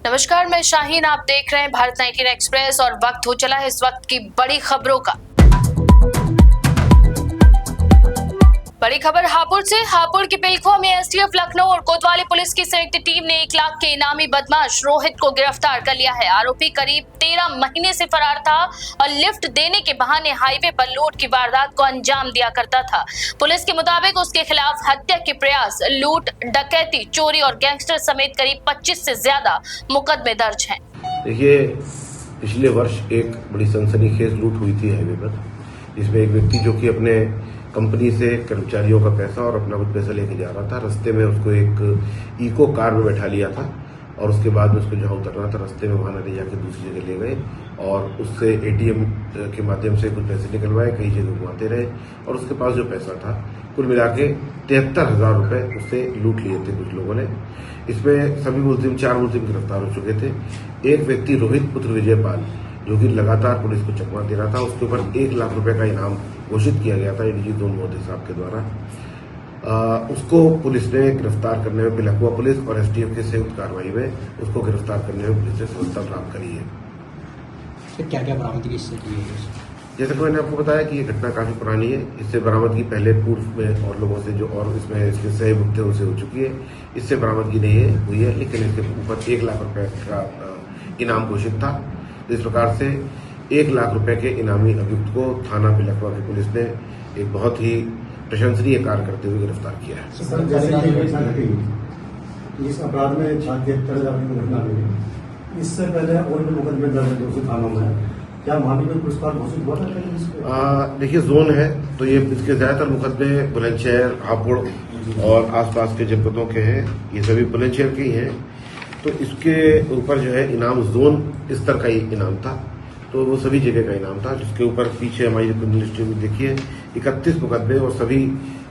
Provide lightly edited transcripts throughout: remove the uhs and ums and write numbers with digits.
नमस्कार, मैं शाहीन। आप देख रहे हैं भारत 19 एक्सप्रेस और वक्त हो चला है इस वक्त की बड़ी खबरों का। बड़ी खबर हापुड़ से। हापुड़ के पिलखुआ में एसटीएफ लखनऊ और कोतवाली पुलिस की संयुक्त टीम ने 1 लाख के इनामी बदमाश रोहित को गिरफ्तार कर लिया है। आरोपी करीब 13 महीने से फरार था और लिफ्ट देने के बहाने हाईवे पर लूट की वारदात को अंजाम दिया करता था। पुलिस के मुताबिक उसके खिलाफ हत्या के प्रयास, लूट, डकैती, चोरी और गैंगस्टर समेत करीब 25 से ज्यादा मुकदमे दर्ज हैं। देखिए, पिछले वर्ष एक बड़ी सनसनीखेज लूट हुई थी हाईवे पर, जिसमें एक व्यक्ति जो कि अपने कंपनी से कर्मचारियों का पैसा और अपना कुछ पैसा लेके जा रहा था। रास्ते में उसको एक इको कार में बैठा लिया था और उसके बाद में उसको जहाँ उतरना था रास्ते में वहाँ ले जाकर दूसरी जगह ले गए और उससे एटीएम के माध्यम से कुछ पैसे निकलवाए, कई जगह घुमाते रहे और उसके पास जो पैसा था कुल मिला के 73,000 रुपये उससे लूट लिए थे कुछ लोगों ने। इसमें सभी मुलजिम 4 मुलजिम गिरफ्तार हो चुके थे। एक व्यक्ति रोहित पुत्र विजयपाल, जो कि लगातार पुलिस को चकमा दे रहा था, उसके ऊपर 1 लाख रुपए का इनाम घोषित किया गया था एडीजी जोन मोदी साहब के द्वारा। उसको पुलिस ने गिरफ्तार करने में, पिलखुआ पुलिस और एसटीएफ की संयुक्त कार्रवाई में उसको गिरफ्तार करने में पुलिस ने सफलता प्राप्त करी है। तो क्या क्या बरामदगी इससे की है? जैसा कि मैंने आपको बताया कि ये घटना काफी पुरानी है। इससे बरामदगी पहले पूर्व में और लोगों से जो और इसमें इसके सहयुक्त थे उनसे हो चुकी है। इससे बरामदगी नहीं हुई है, लेकिन इसके ऊपर 1 लाख रुपए का इनाम घोषित था। इस प्रकार से 1 लाख रुपए के इनामी अभियुक्त को थाना पिलखुआ की पुलिस ने एक बहुत ही प्रशंसनीय कार्य करते हुए गिरफ्तार किया है। सर, जैसे इस अपराध में 73,000 की घटना हुई, इससे पहले और भी मुकदमे दर्ज है 200 थानों में, क्या वहाँ भी कोई पुरस्कार घोषित हुआ था? देखिए, जोन है तो ये इसके ज्यादातर मुकदमे बुलंदशहर, हापुड़ और आसपास के जनपदों के हैं। ये सभी बुलंदशहर के ही हैं। तो इसके ऊपर जो है इनाम जोन स्तर का ही इनाम था, तो वो सभी जगह का इनाम था। जिसके ऊपर पीछे हमारी क्रिमिनल हिस्ट्री में देखिए 31 मुकदमे और सभी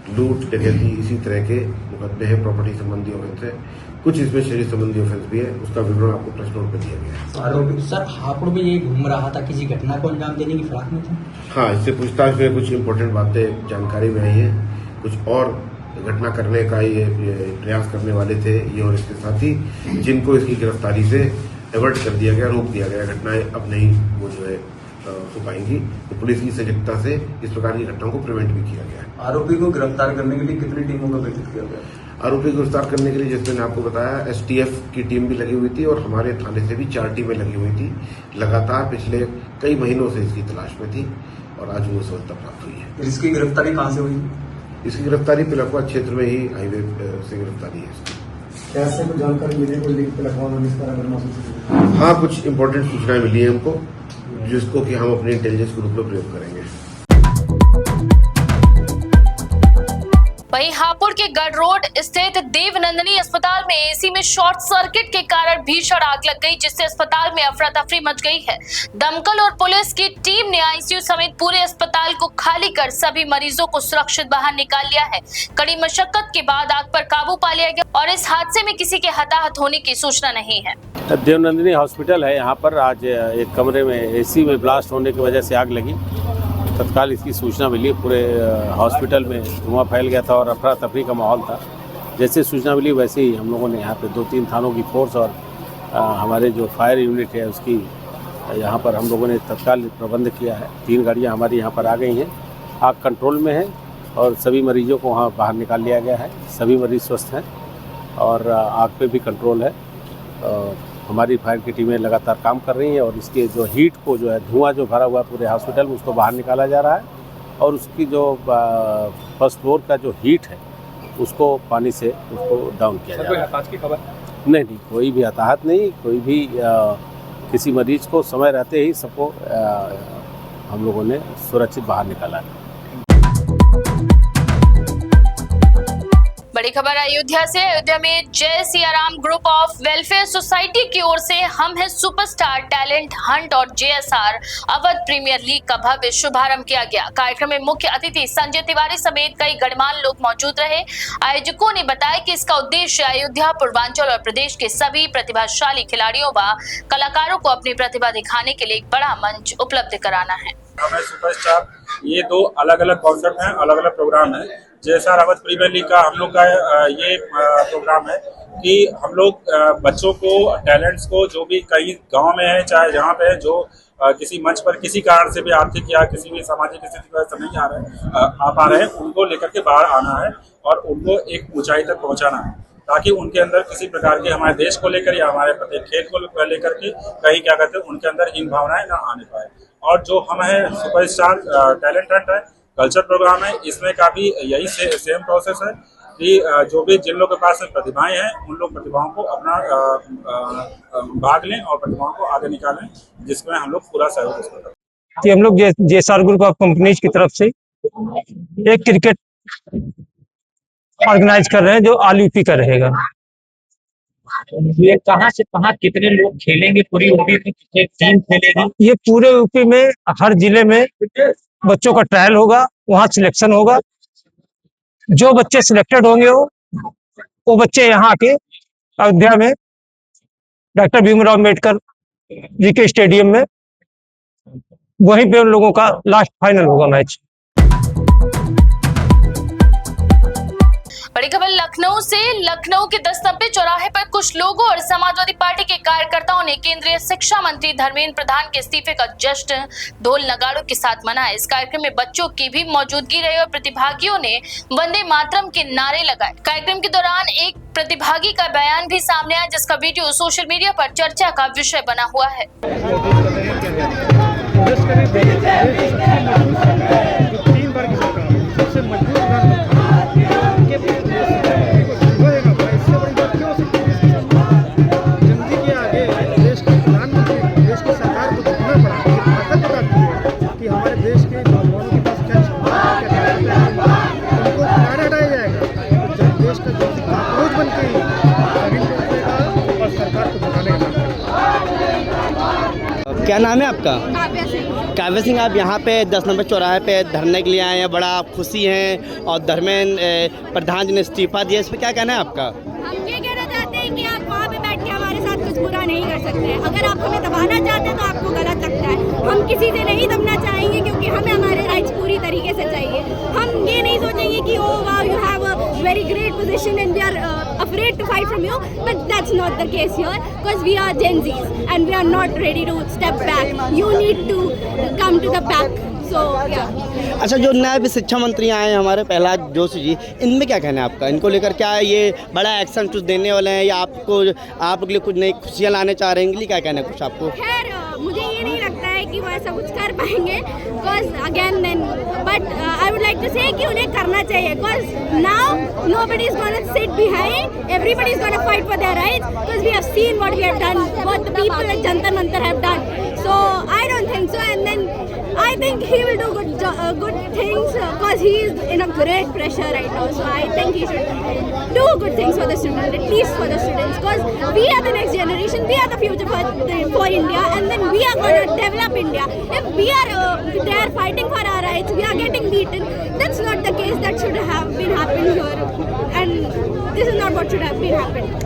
लूट, डकैती, इसी तरह के मुकदमे हैं। प्रॉपर्टी संबंधी ऑफेंस है, कुछ इसमें शरीर संबंधी ऑफेंस भी है। उसका विवरण आपको प्रेस नोट पर दिया गया है। आरोपी सर हापुड़ में ये घूम रहा था, किसी घटना को अंजाम देने की फिराक में था? हाँ, इससे पूछताछ में कुछ इम्पोर्टेंट बातें जानकारी में आई है। कुछ और घटना करने का ये प्रयास करने वाले थे ये, और इसके साथ ही जिनको इसकी गिरफ्तारी से एवर्ट कर दिया गया, रोक दिया गया। घटनाएं अब नहीं वो जो है हो पाएंगी, तो पुलिस की सजगता से इस प्रकार की घटनाओं को प्रिवेंट भी किया गया है। आरोपी को गिरफ्तार करने के लिए कितनी टीमों का गठित किया गया? आरोपी को गिरफ्तार करने के लिए, जैसे मैंने आपको बताया, एसटीएफ की टीम भी लगी हुई थी और हमारे थाने से भी 4 टीमें लगी हुई थी। लगातार पिछले कई महीनों से इसकी तलाश में थी और आज वो सफलता प्राप्त हुई है। इसकी गिरफ्तारी कहाँ से हुई? इसकी गिरफ्तारी पिलखुआ क्षेत्र में ही हाईवे से गिरफ्तारी है इसकी। कैसे कुछ जानकारी मिली, कोई लिंक पिलखुआ में इस तरह करना? हाँ, कुछ इम्पोर्टेंट सूचनाएं मिली है हमको, जिसको कि हम अपने इंटेलिजेंस के रूप में प्रयोग करेंगे। वहीं हापुड़ के गढ़ रोड स्थित देवनंदिनी अस्पताल में एसी में शॉर्ट सर्किट के कारण भीषण आग लग गई, जिससे अस्पताल में अफरा तफरी मच गई है। दमकल और पुलिस की टीम ने आईसीयू समेत पूरे अस्पताल को खाली कर सभी मरीजों को सुरक्षित बाहर निकाल लिया है। कड़ी मशक्कत के बाद आग पर काबू पा लिया गया और इस हादसे में किसी के हताहत होने की सूचना नहीं है। देवनंदिनी हॉस्पिटल है, यहाँ पर आज एक कमरे में एसी में ब्लास्ट होने की वजह से आग लगी। तत्काल इसकी सूचना मिली, पूरे हॉस्पिटल में धुआं फैल गया था और अफरा तफरी का माहौल था। जैसे सूचना मिली वैसे ही हम लोगों ने यहाँ पे 2-3 थानों की फोर्स और हमारे जो फायर यूनिट है उसकी यहाँ पर हम लोगों ने तत्काल प्रबंध किया है। 3 गाड़ियाँ हमारी यहाँ पर आ गई हैं। आग कंट्रोल में है और सभी मरीजों को वहाँ बाहर निकाल लिया गया है। सभी मरीज स्वस्थ हैं और आग पे भी कंट्रोल है। हमारी फायर की टीमें लगातार काम कर रही हैं और इसके जो हीट को जो है, धुआं जो भरा हुआ पूरे हॉस्पिटल में, उसको बाहर निकाला जा रहा है और उसकी जो फर्स्ट फ्लोर का जो हीट है उसको पानी से उसको डाउन किया जा रहा है। हताहत की खबर नहीं, कोई भी हताहत नहीं, कोई भी किसी मरीज को समय रहते ही सबको हम लोगों ने सुरक्षित बाहर निकाला है। बड़ी खबर अयोध्या से। अयोध्या में जय Siya Ram group of welfare society की ओर से हम है सुपरस्टार टैलेंट हंट और जेएसआर अवध प्रीमियर लीग का भव्य शुभारंभ किया गया। कार्यक्रम में मुख्य अतिथि संजय तिवारी समेत कई गणमान्य लोग मौजूद रहे। आयोजकों ने बताया कि इसका उद्देश्य अयोध्या, पूर्वांचल और प्रदेश के सभी प्रतिभाशाली खिलाड़ियों व कलाकारों को अपनी प्रतिभा दिखाने के लिए एक बड़ा मंच उपलब्ध कराना है। हमें सुपरस्टार, ये 2 अलग अलग कॉन्सेप्ट हैं, अलग अलग प्रोग्राम हैं। जैसा रावत प्रीमियर लीग का हम लोग का ये प्रोग्राम है कि हम लोग बच्चों को, टैलेंट्स को, जो भी कहीं गांव में है चाहे जहाँ पे है, जो किसी मंच पर किसी कारण से भी आर्थिक या किसी भी सामाजिक स्थिति की वजह से नहीं आ पा रहे हैं, उनको लेकर के बाहर आना है और उनको एक ऊंचाई तक पहुंचाना है, ताकि उनके अंदर किसी प्रकार के हमारे देश को लेकर या हमारे प्रत्येक खेल को लेकर के कहीं क्या कहते हैं उनके अंदर हीन भावनाएं ना आने पाए। और जो हम है सुपरस्टार टैलेंट हंट है, कल्चर प्रोग्राम है, इसमें का भी यही सेम प्रोसेस है कि जो भी जिन लोगों के पास प्रतिभाएं हैं उन लोग प्रतिभाओं को अपना भाग लें और प्रतिभाओं को आगे निकालें, जिसमें हम लोग पूरा सहयोग करते हैं। कि हम लोग जेएसआर ग्रुप ऑफ कंपनीज की तरफ से एक क्रिकेट ऑर्गेनाइज कर रहे हैं जो ऑल यूपी का रहेगा। ये कहाँ से कहाँ कितने लोग खेलेंगे, पूरी यूपी में कितनी टीम खेलेगी? ये पूरे यूपी में हर जिले में बच्चों का ट्रायल होगा, वहाँ सिलेक्शन होगा। जो बच्चे सिलेक्टेड होंगे वो बच्चे यहाँ आके अयोध्या में डॉक्टर भीमराव अम्बेडकर जी के स्टेडियम में वहीं पे उन लोगों का लास्ट फाइनल होगा मैच। बड़ी खबर लखनऊ से। लखनऊ के 10 नब्बे चौराहे पर कुछ लोगों और समाजवादी पार्टी के कार्यकर्ताओं ने केंद्रीय शिक्षा मंत्री धर्मेंद्र प्रधान के इस्तीफे का जश्न ढोल नगाड़ों के साथ मनाया। इस कार्यक्रम में बच्चों की भी मौजूदगी रही और प्रतिभागियों ने वंदे मातरम के नारे लगाए। कार्यक्रम के दौरान एक प्रतिभागी का बयान भी सामने आया, जिसका वीडियो सोशल मीडिया पर चर्चा का विषय बना हुआ है। क्या नाम है आपका? काव्या सिंह। आप यहाँ पे 10 नंबर चौराहे पे धरने के लिए आए हैं, बड़ा आप खुशी हैं और धर्मेंद्र प्रधान जी ने इस्तीफा दिया, इस पर क्या कहना है आपका? हम ये कहना चाहते हैं कि आप वहाँ पे बैठ के हमारे साथ कुछ बुरा नहीं कर सकते। अगर आप हमें दबाना चाहते हैं तो आपको गलत लगता है। हम किसी से नहीं दबना चाहेंगे क्योंकि हमें हमारे राइट्स पूरी तरीके से चाहिए। हम ये नहीं सोचेंगे कि oh wow you have a very great position and we are afraid to fight from you, but that's not the case here because we are Gen Zs and we are not ready to step back. You need to come to the back. So yeah. अच्छा, जो नए शिक्षा मंत्री आए हैं हमारे प्रहलाद जोशी जी, इनमें क्या कहना है आपका? इनको लेकर क्या ये बड़ा एक्शन कुछ देने वाले हैं या आप लोग के लिए कुछ नई खुशियाँ लाने चाह रहे हैं? इनके लिए क्या कहना है कुछ आपको? खैर मुझे ये नहीं लगता है कि वो ऐसा कुछ कर पाएंगे because again then but I would like to say कि उन्हें करना चाहिए because now nobody is going to sit behind, everybody is going to fight for their rights because we have seen what we have done, what the people at Jantar Mantar have done. So I don't think so, and then I think he will do good things because he is in a great pressure right now. So I think he should do good things for the students, at least for the students, because we are the next generation, we are the future for India, and then we are going to develop India. If we are there fighting for our rights, we are getting beaten. That's not the case that should have been happened here, and this is not what should have been happened.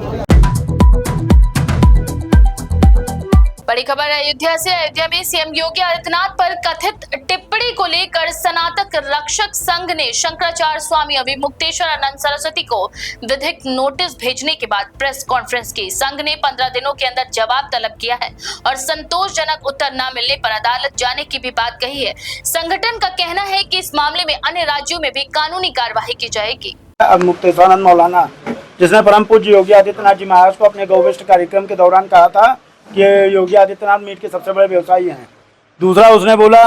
बड़ी खबर अयोध्या से। अयोध्या में CM Yogi Adityanath पर कथित टिप्पणी को लेकर सनातक रक्षक संघ ने शंकराचार्य स्वामी अभिमुक्तेश्वर आनंद सरस्वती को विधिक नोटिस भेजने के बाद प्रेस कॉन्फ्रेंस की। संघ ने 15 दिनों के अंदर जवाब तलब किया है और संतोषजनक उत्तर न मिलने पर अदालत जाने की भी बात कही है। संगठन का कहना है कि इस मामले में अन्य राज्यों में भी कानूनी कार्यवाही की जाएगी। अभिमुक्तेश्वर मौलाना, जिसने परम पूज्य योगी आदित्यनाथ जी महाराज को अपने गौवेष्ट कार्यक्रम के दौरान कहा था कि योगी आदित्यनाथ मीट के सबसे बड़े व्यवसायी हैं। दूसरा, उसने बोला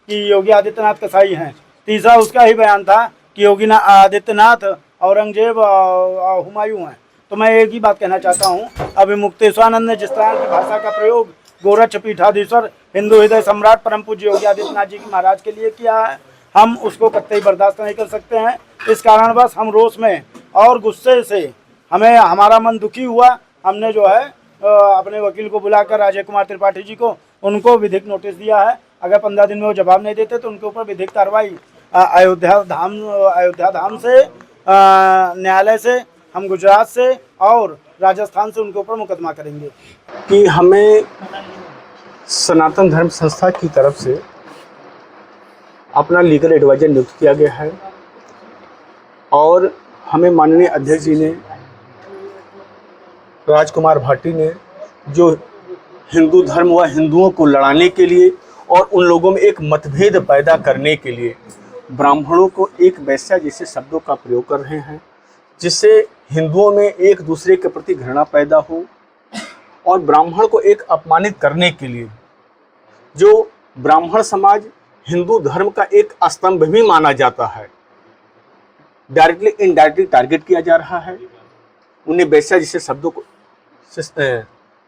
कि योगी आदित्यनाथ कसाई हैं। तीसरा, उसका ही बयान था कि योगी आदित्यनाथ औरंगजेब हुमायूं हैं। तो मैं एक ही बात कहना चाहता हूँ, अभिमुक्तेश्वरानंद ने जिस तरह की भाषा का प्रयोग गोरक्ष पीठाधीश्वर हिंदू हृदय सम्राट परम पूज्य योगी आदित्यनाथ जी महाराज के लिए किया है, हम उसको कतई बर्दाश्त नहीं कर सकते हैं। इस कारणवश हम रोष में और गुस्से से हमारा मन दुखी हुआ। हमने जो है अपने वकील को बुलाकर राजेश कुमार त्रिपाठी जी को उनको विधिक नोटिस दिया है। अगर 15 दिन में वो जवाब नहीं देते तो उनके ऊपर विधिक कार्रवाई अयोध्या धाम से, न्यायालय से, हम गुजरात से और राजस्थान से उनके ऊपर मुकदमा करेंगे। कि हमें सनातन धर्म संस्था की तरफ से अपना लीगल एडवाइजर नियुक्त किया गया है और हमें माननीय अध्यक्ष जी ने, राजकुमार भाटी ने, जो हिंदू धर्म व हिंदुओं को लड़ाने के लिए और उन लोगों में एक मतभेद पैदा करने के लिए ब्राह्मणों को एक वैश्या जैसे शब्दों का प्रयोग कर रहे हैं, जिससे हिंदुओं में एक दूसरे के प्रति घृणा पैदा हो और ब्राह्मण को एक अपमानित करने के लिए जो ब्राह्मण समाज हिंदू धर्म का एक स्तंभ भी माना जाता है, डायरेक्टली इनडायरेक्टली टारगेट किया जा रहा है। उन्हें वैश्या जैसे शब्दों को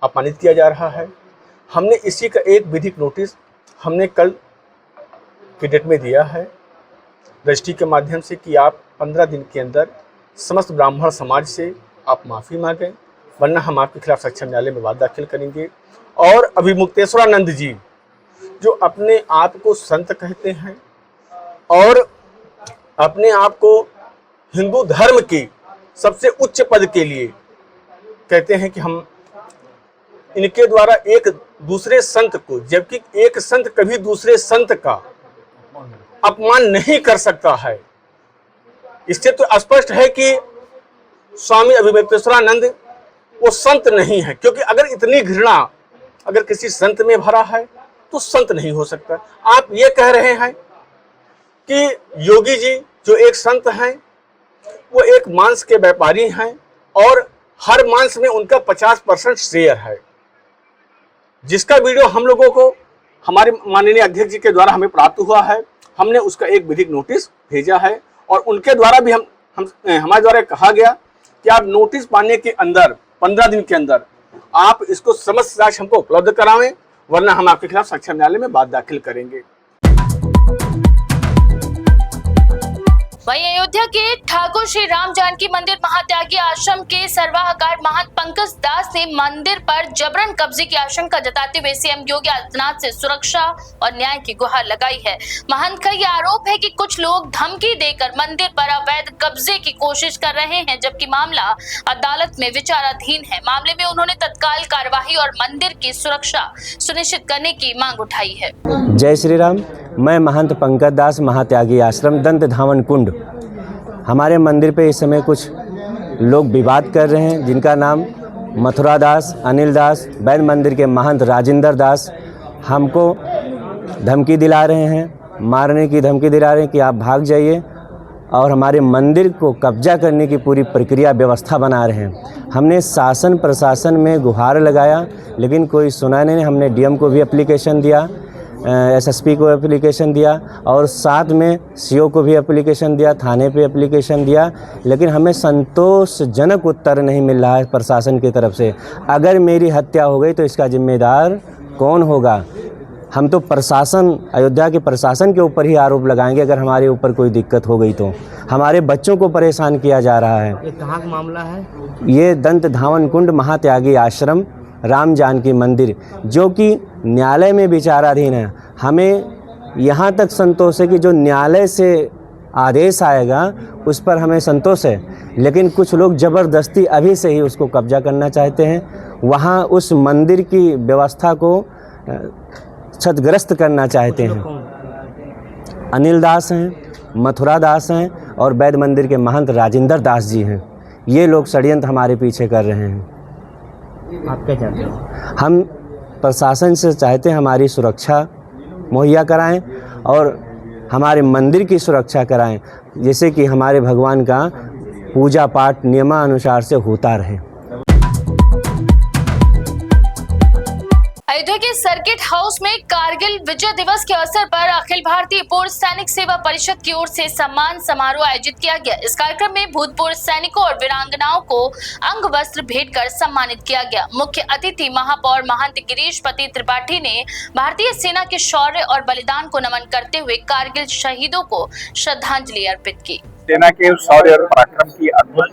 अपमानित किया जा रहा है। हमने इसी का एक विधिक नोटिस हमने कल की डेट में दिया है रजिस्ट्री के माध्यम से कि आप 15 दिन के अंदर समस्त ब्राह्मण समाज से आप माफ़ी मांगें, वरना हम आपके खिलाफ सक्षम न्यायालय में वाद दाखिल करेंगे। और अभिमुक्तेश्वरानंद जी जो अपने आप को संत कहते हैं और अपने आप को हिंदू धर्म के सबसे उच्च पद के लिए कहते हैं कि हम इनके द्वारा एक दूसरे संत को, जबकि एक संत कभी दूसरे संत का अपमान नहीं कर सकता है। इससे तो स्पष्ट है कि स्वामी अभिमुक्तेश्वरानंद वो संत नहीं है, क्योंकि अगर इतनी घृणा अगर किसी संत में भरा है तो संत नहीं हो सकता। आप ये कह रहे हैं कि योगी जी जो एक संत हैं वो एक मांस के व्यापारी हैं और हर मांस में उनका 50% शेयर है, जिसका वीडियो हम लोगों को हमारे माननीय अध्यक्ष जी के द्वारा हमें प्राप्त हुआ है। हमने उसका एक विधिक नोटिस भेजा है और उनके द्वारा भी हमारे द्वारा कहा गया कि आप नोटिस पाने के अंदर 15 दिन के अंदर आप इसको समस्त साक्ष्य हमको उपलब्ध करावें, वरना हम आपके खिलाफ सक्षम न्यायालय में वाद दाखिल करेंगे। वहीं अयोध्या के ठाकुर श्री राम जानकी मंदिर महात्यागी आश्रम के सर्वाहकार महंत पंकज दास ने मंदिर पर जबरन कब्जे की आशंका जताते हुए सीएम योगी आदित्यनाथ से सुरक्षा और न्याय की गुहार लगाई है। महंत का यह आरोप है कि कुछ लोग धमकी देकर मंदिर पर अवैध कब्जे की कोशिश कर रहे हैं, जबकि मामला अदालत में विचाराधीन है। मामले में उन्होंने तत्काल कार्यवाही और मंदिर की सुरक्षा सुनिश्चित करने की मांग उठाई है। जय श्री राम। मैं महंत पंकज दास महात्यागी आश्रम दंत धावन कुंड, हमारे मंदिर पे इस समय कुछ लोग विवाद कर रहे हैं, जिनका नाम मथुरा दास, अनिल दास, वैद मंदिर के महंत राजेंद्र दास हमको धमकी दिला रहे हैं, मारने की धमकी दिला रहे हैं कि आप भाग जाइए और हमारे मंदिर को कब्जा करने की पूरी प्रक्रिया व्यवस्था बना रहे हैं। हमने शासन प्रशासन में गुहार लगाया लेकिन कोई सुना नहीं। हमने डीएम को भी एप्लीकेशन दिया, एसएसपी को एप्लीकेशन दिया और साथ में सीओ को भी एप्लीकेशन दिया, थाने पे एप्लीकेशन दिया, लेकिन हमें संतोषजनक उत्तर नहीं मिल रहा है प्रशासन की तरफ से। अगर मेरी हत्या हो गई तो इसका जिम्मेदार कौन होगा? हम तो प्रशासन, अयोध्या के प्रशासन के ऊपर ही आरोप लगाएंगे अगर हमारे ऊपर कोई दिक्कत हो गई तो। हमारे बच्चों को परेशान किया जा रहा है। ये कहाँ का मामला है? ये दंत धावन कुंड महात्यागी आश्रम राम जानकी मंदिर, जो कि न्यायालय में विचाराधीन है। हमें यहाँ तक संतोष है कि जो न्यायालय से आदेश आएगा उस पर हमें संतोष है, लेकिन कुछ लोग ज़बरदस्ती अभी से ही उसको कब्जा करना चाहते हैं। वहाँ उस मंदिर की व्यवस्था को क्षतिग्रस्त करना चाहते हैं। अनिल दास हैं, मथुरा दास हैं और वैद मंदिर के महंत राजेंद्र दास जी हैं। ये लोग षड्यंत्र हमारे पीछे कर रहे हैं। आप क्या चाहते हो? हम प्रशासन से चाहते हैं हमारी सुरक्षा मुहैया कराएं और हमारे मंदिर की सुरक्षा कराएं, जैसे कि हमारे भगवान का पूजा पाठ नियमानुसार से होता रहे। अयोध्या के सर्किट हाउस में कारगिल विजय दिवस के अवसर पर अखिल भारतीय पूर्व सैनिक सेवा परिषद की ओर से सम्मान समारोह आयोजित किया गया। इस कार्यक्रम में भूतपूर्व सैनिकों और वीरांगनाओं को अंग वस्त्र भेंट कर सम्मानित किया गया। मुख्य अतिथि महापौर महंत गिरीश पति त्रिपाठी ने भारतीय सेना के शौर्य और बलिदान को नमन करते हुए कारगिल शहीदों को श्रद्धांजलि अर्पित की। सेना के शौर्य और पराक्रम की अद्भुत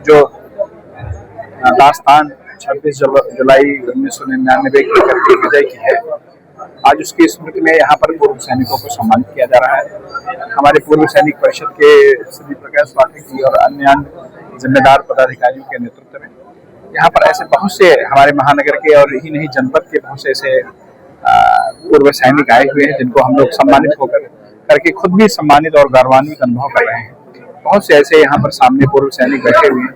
जो दास्तान 26 जुलाई 1999 की कारगिल विजय की है, आज उसकी स्मृति में यहाँ पर पूर्व सैनिकों को सम्मानित किया जा रहा है। हमारे पूर्व सैनिक परिषद के श्री प्रकाश पाठक जी और अन्य जिम्मेदार पदाधिकारियों के नेतृत्व में यहाँ पर ऐसे बहुत से हमारे महानगर के और ही नहीं जनपद के बहुत से ऐसे पूर्व सैनिक आए हुए हैं, जिनको हम लोग सम्मानित होकर करके खुद भी सम्मानित और गौरवान्वित अनुभव कर रहे हैं। बहुत से ऐसे यहाँ पर सामने पूर्व सैनिक बैठे हुए हैं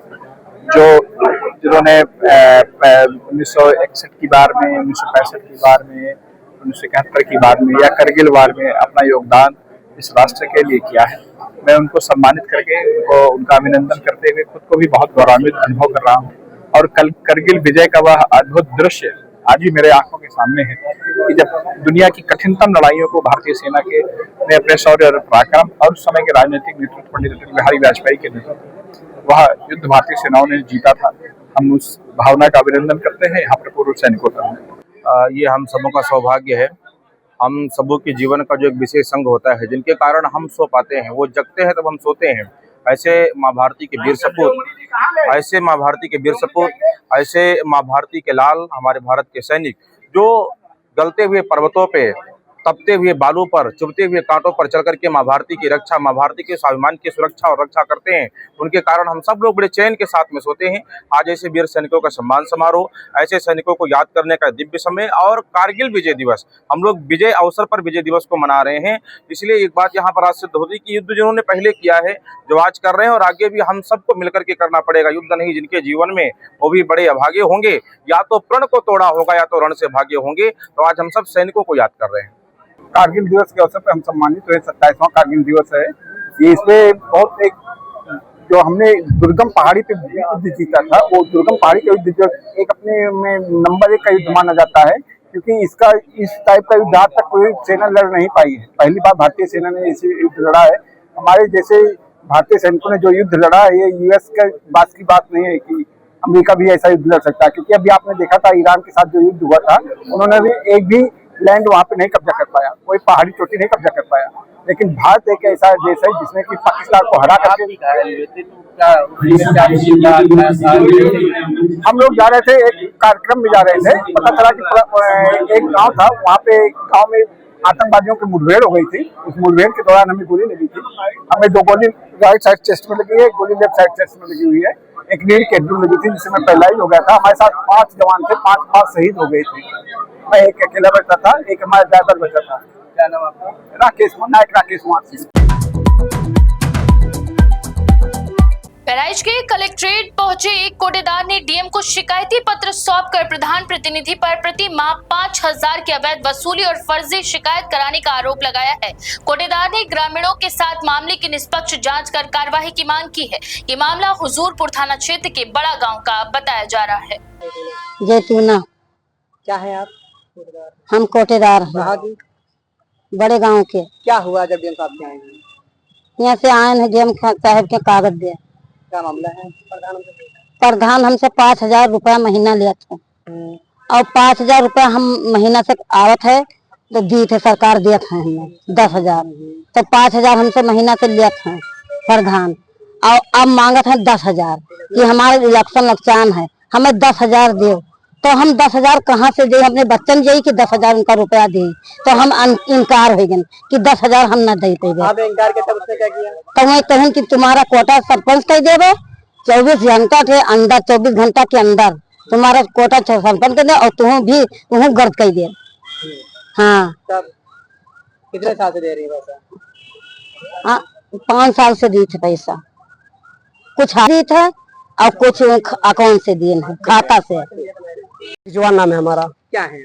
जिन्होंने 1961 की बार में, 1965 की बार में, 1971 की बार में या करगिल वार में अपना योगदान इस राष्ट्र के लिए किया है। मैं उनको सम्मानित करके उनका अभिनंदन करते हुए खुद को भी बहुत गौरवान्वित अनुभव कर रहा हूँ। और कल करगिल विजय का वह अद्भुत दृश्य आज भी मेरे आंखों के सामने है कि जब दुनिया की कठिनतम लड़ाइयों को भारतीय सेना के ने अपने शौर्य और पराक्रम और उस समय के राजनीतिक नेतृत्व पंडित अटल बिहारी वाजपेयी के नेतृत्व वह युद्ध भारतीय सेनाओं ने जीता था। हम उस भावना का अभिनंदन करते हैं यहाँ पर पूर्व सैनिकों का। ये हम सबों का सौभाग्य है। हम सबों के जीवन का जो एक विशेष संग होता है जिनके कारण हम सो पाते हैं, वो जगते हैं तब हम सोते हैं। ऐसे माँ भारती के वीर सपूत, ऐसे माँ भारती के वीर सपूत, ऐसे माँ भारती के लाल, हमारे भारत के सैनिक जो गलते हुए पर्वतों पे, तपते हुए बालू पर, चुभते हुए कांटों पर चल करके माँ भारती की रक्षा, माँ भारती के स्वाभिमान की सुरक्षा और रक्षा करते हैं। उनके कारण हम सब लोग बड़े चैन के साथ में सोते हैं। आज ऐसे वीर सैनिकों का सम्मान समारोह, ऐसे सैनिकों को याद करने का दिव्य समय और कारगिल विजय दिवस, हम लोग विजय अवसर पर विजय दिवस को मना रहे हैं। इसलिए एक बात यहाँ पर आज सिद्ध होती कि युद्ध जिन्होंने पहले किया है, जो आज कर रहे हैं और आगे भी हम सबको मिलकर के करना पड़ेगा। युद्ध नहीं जिनके जीवन में वो भी बड़े अभागे होंगे, या तो प्रण को तोड़ा होगा या तो रण से भागे होंगे। तो आज हम सब सैनिकों को याद कर रहे हैं। कारगिल दिवस के अवसर पर हम सम्मानित हुए। 27वां कारगिल दिवस है ये। इसमें बहुत एक जो हमने दुर्गम पहाड़ी पे युद्ध जीता था, वो दुर्गम पहाड़ी का युद्ध जो एक अपने में नंबर 1 का युद्ध माना जाता है, क्योंकि इसका इस टाइप का युद्ध आज तक कोई सेना लड़ नहीं पाई है। पहली बार भारतीय सेना ने इसे युद्ध लड़ा है। हमारे जैसे भारतीय सैनिकों ने जो युद्ध लड़ा है, ये यूएस के बात की बात नहीं है कि अमेरिका भी ऐसा युद्ध लड़ सकता है, क्योंकि अभी आपने देखा था ईरान के साथ जो युद्ध हुआ था, उन्होंने भी एक भी लैंड वहां पे नहीं कब्जा कर पाया, कोई पहाड़ी चोटी नहीं कब्जा कर पाया। लेकिन भारत एक ऐसा देश है जिसने कि पाकिस्तान को हरा करके, हम लोग जा रहे थे, एक कार्यक्रम में जा रहे थे, पता चला कि एक गांव था, वहाँ पे गांव में आतंकवादियों की मुठभेड़ हो गई थी। उस मुठभेड़ के दौरान हमें गोली लगी थी। हमें 2 गोली राइट साइड चेस्ट में लगी है, एक गोली लेफ्ट साइड चेस्ट में लगी हुई है, एक रीढ़ के हड्डी में लगी थी, जिससे मैं पैरालाइज हो गया था। हमारे साथ 5 जवान थे, 5 शहीद हो गए थे। मैं एक अकेला बचा था, एक हमारा ड्राइवर बचा था। क्या नाम आपका? राकेश नायक, राकेश कुमार सिंह। बहराइच के कलेक्ट्रेट पहुंचे एक कोटेदार ने डीएम को शिकायती पत्र सौंपकर प्रधान प्रतिनिधि पर प्रति माह 5,000 की अवैध वसूली और फर्जी शिकायत कराने का आरोप लगाया है। कोटेदार ने ग्रामीणों के साथ मामले की निष्पक्ष जांच कर कार्रवाई की मांग की है। ये मामला हुजूरपुर थाना क्षेत्र के बड़ा गांव का बताया जा रहा है। जैतूना, क्या है आप? हम कोटेदार हैं, बड़े गांव के। क्या हुआ जब डीएम साहब के आए हैं? यहाँ से आए हैं डीएम साहब के कागज दे। क्या मामला है? प्रधान हमसे 5,000 रुपया महीना लिया था, और 5,000 रुपया हम महीना से आवत है तो दी थे, सरकार दिया था हमें 10,000, तो 5,000 हमसे महीना से लिया था प्रधान, और अब मांगत है 10,000 कि हमारे इलेक्शन लक्षान है, हमें 10,000 दे। तो हम 10,000 कहाँ से दे? अपने बच्चन यही कि 10,000 उनका रुपया दे, तो हम इनकार हो गए कि 10,000 हम न देते। इनकार के तब उसने क्या किया? तो मैं कहूँ कि तुम्हारा कोटा सरपंच कह देवे 24 घंटा के अंदर, 24 घंटा के अंदर तुम्हारा कोटा सरपंच कर दे, और तुम भी गर्द कह दे। हाँ, कितने साल से दे रही है पैसा? हाँ, 5 साल से दी थे पैसा, कुछ दी थे और कुछ अकाउंट से दिए हैं, खाता से। रिजवान नाम है हमारा। क्या है?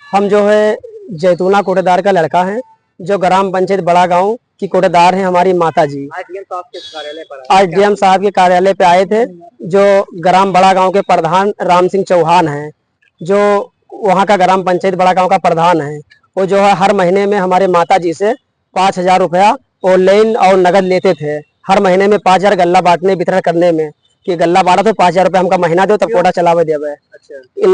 हम जो है जैतूना कोटेदार का लड़का है, जो ग्राम पंचायत बड़ा गांव की कोटेदार है हमारी माता जी। आज डीएम साहब के कार्यालय पर आए थे, जो ग्राम बड़ा गांव के प्रधान राम सिंह चौहान हैं, जो वहां का ग्राम पंचायत बड़ा गांव का प्रधान है। वो जो है हर महीने में हमारे माता जी से 5,000 रुपया ऑनलाइन और नगद लेते थे। हर महीने में 5,000 गल्ला बांटने वितरण करने में, कि गल्ला बांटा तो 5,000 रुपया हमका महीना दो तब कोटा चलावे देवे,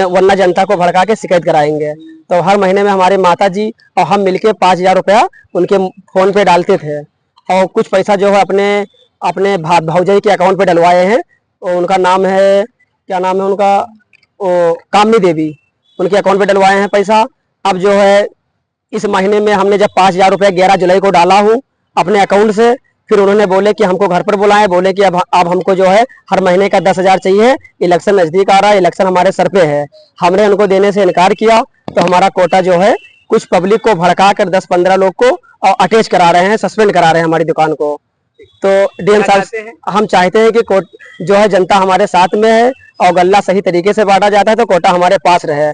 वरना जनता को भड़का के शिकायत कराएंगे। तो हर महीने में हमारे माता जी और हम मिलके 5,000 रुपया उनके फोन पे डालते थे, और कुछ पैसा जो है अपने भौजाई के अकाउंट पे डलवाए हैं। और उनका नाम है, क्या नाम है उनका, कामनी देवी, उनके अकाउंट पे डलवाए हैं पैसा। अब जो है इस महीने में हमने जब 5,000 रुपया 11 जुलाई को डाला हूँ अपने अकाउंट से, फिर उन्होंने बोले कि हमको घर पर बुलाएं, बोले कि अब हमको जो है हर महीने का 10,000 चाहिए, इलेक्शन नजदीक आ रहा है, इलेक्शन हमारे सर पे है। हमने उनको देने से इनकार किया, तो हमारा कोटा जो है कुछ पब्लिक को भड़का कर 10-15 लोग को अटैच करा रहे हैं, सस्पेंड करा रहे हैं हमारी दुकान को। तो डीएम साहब हम चाहते हैं कि कोट जो है जनता हमारे साथ में है और गल्ला सही तरीके से बांटा जाता है तो कोटा हमारे पास रहे।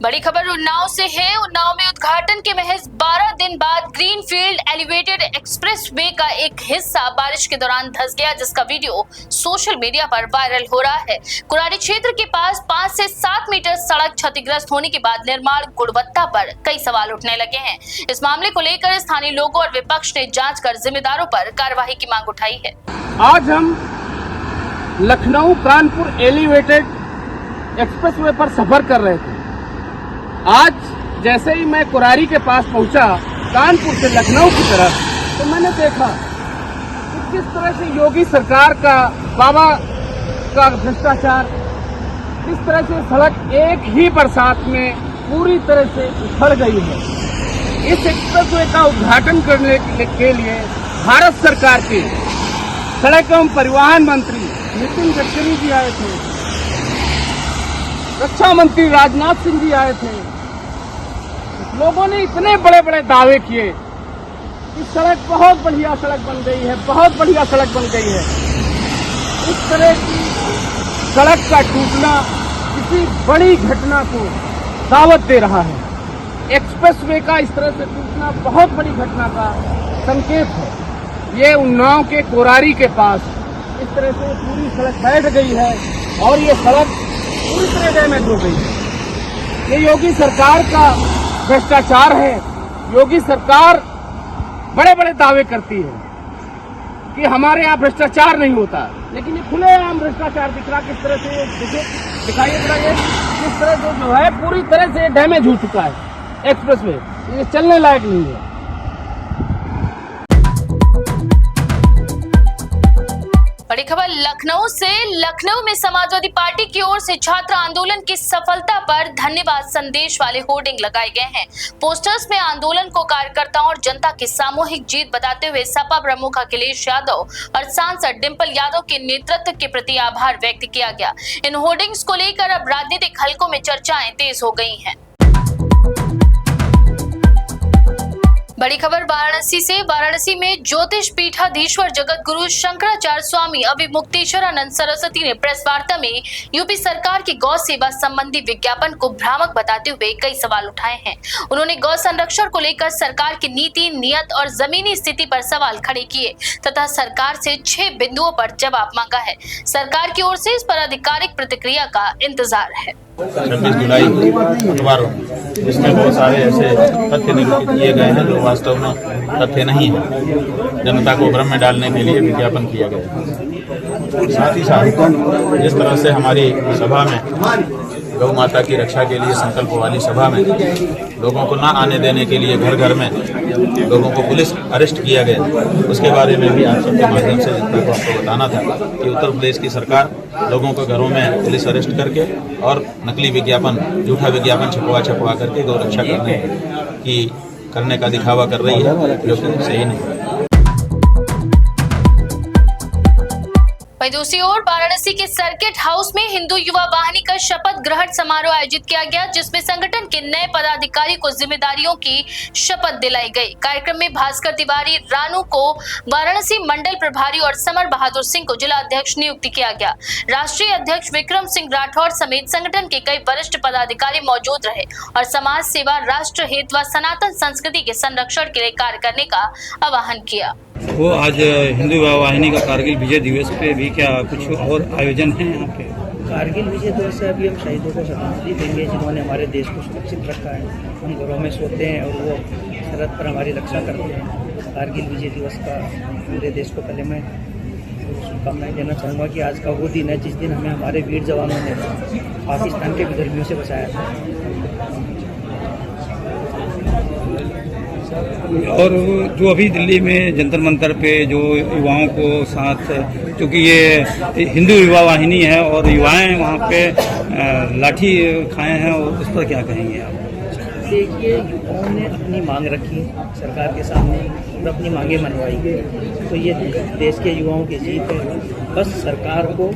बड़ी खबर उन्नाव से है। उन्नाव में उद्घाटन के महज 12 दिन बाद ग्रीनफील्ड एलिवेटेड एक्सप्रेसवे का एक हिस्सा बारिश के दौरान धंस गया, जिसका वीडियो सोशल मीडिया पर वायरल हो रहा है। कुरारी क्षेत्र के पास 5 से 7 मीटर सड़क क्षतिग्रस्त होने के बाद निर्माण गुणवत्ता पर कई सवाल उठने लगे हैं। इस मामले को लेकर स्थानीय लोगों और विपक्ष ने जांच कर जिम्मेदारों पर कार्रवाई की मांग उठाई है। आज हम लखनऊ कानपुर एलिवेटेड एक्सप्रेसवे पर सफर कर रहे थे। आज जैसे ही मैं कुरारी के पास पहुंचा कानपुर से लखनऊ की तरफ, तो मैंने देखा कि किस तरह से योगी सरकार का बाबा का भ्रष्टाचार, किस तरह से सड़क एक ही बरसात में पूरी तरह से उखड़ गई है। इस एक्सप्रेसवे का उद्घाटन करने के लिए भारत सरकार के सड़क एवं परिवहन मंत्री नितिन गडकरी जी आए थे, रक्षा मंत्री राजनाथ सिंह जी आए थे। लोगों ने इतने बड़े बड़े दावे किए कि सड़क बहुत बढ़िया सड़क बन गई है, बहुत बढ़िया सड़क बन गई है। इस तरह की सड़क का टूटना किसी बड़ी घटना को दावत दे रहा है। एक्सप्रेसवे का इस तरह से टूटना बहुत बड़ी घटना का संकेत है। ये उन्नाव के कोरारी के पास इस तरह से पूरी सड़क बैठ गई है और ये सड़क पूरी तरह डैमेज हो गई है। ये योगी सरकार का भ्रष्टाचार है। योगी सरकार बड़े बड़े दावे करती है कि हमारे यहाँ भ्रष्टाचार नहीं होता, लेकिन ये खुलेआम भ्रष्टाचार दिख रहा। किस तरह से दिखाइए जरा, ये किस तरह से जो है पूरी तरह से डैमेज हो चुका है एक्सप्रेसवे, ये चलने लायक नहीं है। बड़ी खबर लखनऊ से। लखनऊ में समाजवादी पार्टी की ओर से छात्र आंदोलन की सफलता पर धन्यवाद संदेश वाले होर्डिंग लगाए गए हैं। पोस्टर्स में आंदोलन को कार्यकर्ताओं और जनता की सामूहिक जीत बताते हुए सपा प्रमुख अखिलेश यादव और सांसद डिंपल यादव के नेतृत्व के प्रति आभार व्यक्त किया गया। इन होर्डिंग्स को लेकर अब राजनीतिक हलकों में चर्चाएं तेज हो गई हैं। बड़ी खबर वाराणसी से। वाराणसी में ज्योतिष पीठाधीश्वर जगत गुरु शंकराचार्य स्वामी अभिमुक्तेश्वरानंद सरस्वती ने प्रेस वार्ता में यूपी सरकार की गौ सेवा संबंधी विज्ञापन को भ्रामक बताते हुए कई सवाल उठाए हैं। उन्होंने गौ संरक्षण को लेकर सरकार की नीति, नियत और जमीनी स्थिति पर सवाल खड़े किए तथा सरकार से 6 बिंदुओं पर जवाब मांगा है। सरकार की ओर से इस पर आधिकारिक प्रतिक्रिया का इंतजार है। 26 जुलाई अखबारों इसमें बहुत सारे ऐसे तथ्य निरूपित किए गए हैं जो वास्तव में तथ्य नहीं है। जनता को भ्रम में डालने के लिए विज्ञापन किया गया। साथ ही साथ जिस तरह से हमारी सभा में गौ माता की रक्षा के लिए संकल्प वाली सभा में लोगों को ना आने देने के लिए घर घर में लोगों को पुलिस अरेस्ट किया गया, उसके बारे में भी आप सबके माध्यम से जनता को आपको बताना था कि उत्तर प्रदेश की सरकार लोगों को घरों में पुलिस अरेस्ट करके और नकली विज्ञापन, झूठा विज्ञापन छपवा करके गौ रक्षा करने का दिखावा कर रही है, जो कि सही नहीं है। वहीं दूसरी ओर वाराणसी के सर्किट हाउस में हिंदू युवा वाहिनी का शपथ ग्रहण समारोह आयोजित किया गया, जिसमें संगठन के नए पदाधिकारी को जिम्मेदारियों की शपथ दिलाई गई। कार्यक्रम में भास्कर तिवारी रानू को वाराणसी मंडल प्रभारी और समर बहादुर सिंह को जिला अध्यक्ष नियुक्त किया गया। राष्ट्रीय अध्यक्ष विक्रम सिंह राठौर समेत संगठन के कई वरिष्ठ पदाधिकारी मौजूद रहे और समाज सेवा, राष्ट्र हित व सनातन संस्कृति के संरक्षण के लिए कार्य करने का आह्वान किया। वो आज हिंदू युवा वाहिनी का कारगिल विजय दिवस पे भी क्या कुछ और आयोजन है यहाँ पे? कारगिल विजय दिवस से अभी हम शहीदों को श्रद्धांजलि देंगे जिन्होंने हमारे देश को सुरक्षित रखा है। हम घरों में सोते हैं और वो सरहद पर हमारी रक्षा करते हैं। कारगिल विजय दिवस का पूरे देश को पहले मैं शुभकामनाएं देना चाहूँगा कि आज का वो दिन है जिस दिन हमें हमारे वीर जवानों ने पाकिस्तान के विधर्मियों से बचाया था। और जो अभी दिल्ली में जंतर मंतर पे जो युवाओं को साथ, क्योंकि ये हिंदू युवा वाहिनी है और युवाएं वहाँ पे लाठी खाए हैं, और उस पर क्या कहेंगे आप? देखिए, युवाओं ने अपनी मांग रखी सरकार के सामने और अपनी मांगें मनवाई, तो ये देश के युवाओं की जीत है। बस सरकार को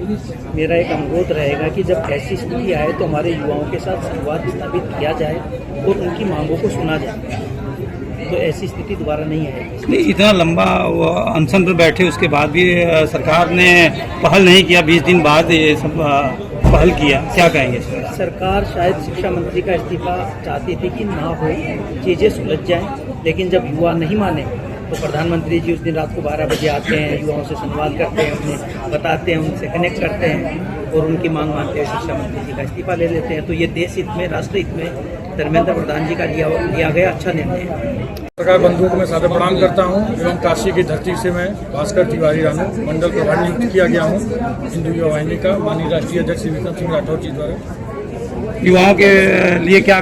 मेरा एक अनुरोध रहेगा कि जब ऐसी स्थिति आए तो हमारे युवाओं के साथ संवाद स्थापित किया जाए और उनकी मांगों को सुना जाए। तो ऐसी स्थिति दोबारा नहीं आएगी। नहीं, इतना लंबा वो अनशन पर बैठे उसके बाद भी सरकार ने पहल नहीं किया, 20 दिन बाद ये सब पहल किया, क्या कहेंगे? सरकार शायद शिक्षा मंत्री का इस्तीफा चाहती थी कि ना हो, चीज़ें सुलझ जाएं, लेकिन जब युवा नहीं माने तो प्रधानमंत्री जी उस दिन रात को 12 बजे आते हैं, युवाओं से संवाद करते हैं, उन्हें बताते हैं, उनसे कनेक्ट करते हैं और उनकी मांग मानते हुए शिक्षा मंत्री जी का इस्तीफा ले लेते हैं। तो ये देश हित में, राष्ट्र हित में धर्मेंद्र प्रधान जी का लिया गया अच्छा निर्णय है। सरकार बंधुओं को मैं सादर प्रणाम करता हूँ एवं काशी की धरती से मैं भास्कर तिवारी रानू मंडल प्रभारी नियुक्त किया गया हूँ हिंदू युवा वाहिनी का, माननीय राष्ट्रीय अध्यक्ष श्री विक्रम सिंह राठौर जी द्वारा। युवाओं के लिए क्या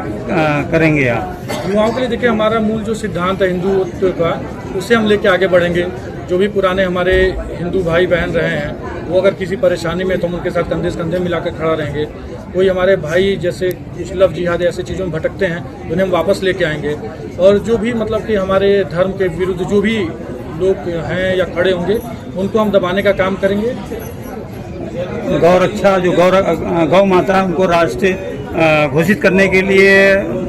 करेंगे आप? युवाओं के लिए देखिए, हमारा मूल जो सिद्धांत है हिंदुत्व का, उससे हम लेके आगे बढ़ेंगे। जो भी पुराने हमारे हिंदू भाई बहन रहे हैं, वो अगर किसी परेशानी में तो हम उनके साथ कंधे से कंधे मिलाकर खड़ा रहेंगे। कोई हमारे भाई जैसे कुछ लव जिहाद ऐसे चीज़ों में भटकते हैं, उन्हें हम वापस लेके आएंगे। और जो भी मतलब कि हमारे धर्म के विरुद्ध जो भी लोग हैं या खड़े होंगे, उनको हम दबाने का काम करेंगे। गौरक्षा जो गौ माता है उनको राष्ट्रीय घोषित करने के लिए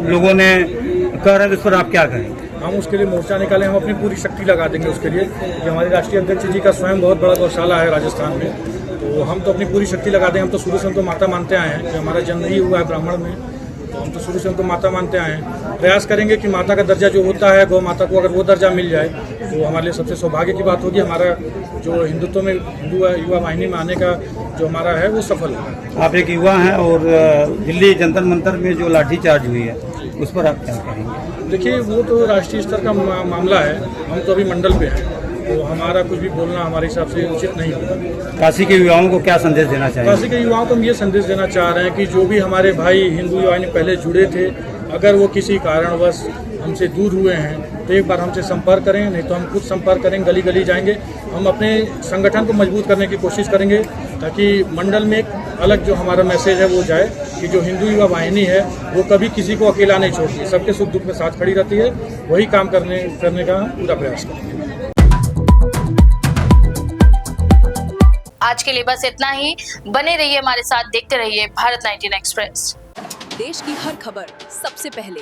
लोगों ने कह रहे हैं, इस पर आप क्या कहेंगे? हम उसके लिए मोर्चा निकालें, हम अपनी पूरी शक्ति लगा देंगे उसके लिए। कि हमारे राष्ट्रीय अध्यक्ष जी का स्वयं बहुत बड़ा गौशाला है राजस्थान में, तो हम तो अपनी पूरी शक्ति लगा दें। हम तो शुरू से उनको माता मानते आए हैं कि हमारा जन्म ही हुआ है ब्राह्मण में, तो हम तो शुरू से उनको माता मानते आए हैं। प्रयास करेंगे कि माता का दर्जा जो होता है, गौ माता को अगर वो दर्जा मिल जाए तो हमारे लिए सबसे सौभाग्य की बात होगी। हमारा जो हिंदुत्व में, हिंदू युवा वाहिनी में आने का जो हमारा है वो सफल है। आप एक युवा हैं और दिल्ली जंतर मंतर में जो लाठीचार्ज हुई है उस पर आप क्या कहेंगे? देखिए, वो तो राष्ट्रीय स्तर का मामला है, हम तो अभी मंडल पे हैं, तो हमारा कुछ भी बोलना हमारे हिसाब से उचित नहीं होगा। काशी के युवाओं को क्या संदेश देना चाहिए? काशी के युवाओं को हम ये संदेश देना चाह रहे हैं कि जो भी हमारे भाई हिंदू युवा ने पहले जुड़े थे, अगर वो किसी कारणवश हमसे दूर हुए हैं तो एक बार हमसे संपर्क करें, नहीं तो हम खुद संपर्क करेंगे, गली गली जाएंगे। हम अपने संगठन को मजबूत करने की कोशिश करेंगे ताकि मंडल में एक अलग जो हमारा मैसेज है वो जाए कि जो हिंदू युवा वाहिनी है वो कभी किसी को अकेला नहीं छोड़ती, सबके सुख दुख में साथ खड़ी रहती है। वही काम करने का पूरा प्रयास करेंगे। आज के लिए बस इतना ही। बने रहिए हमारे साथ, देखते रहिए भारत 19 एक्सप्रेस। देश की हर खबर सबसे पहले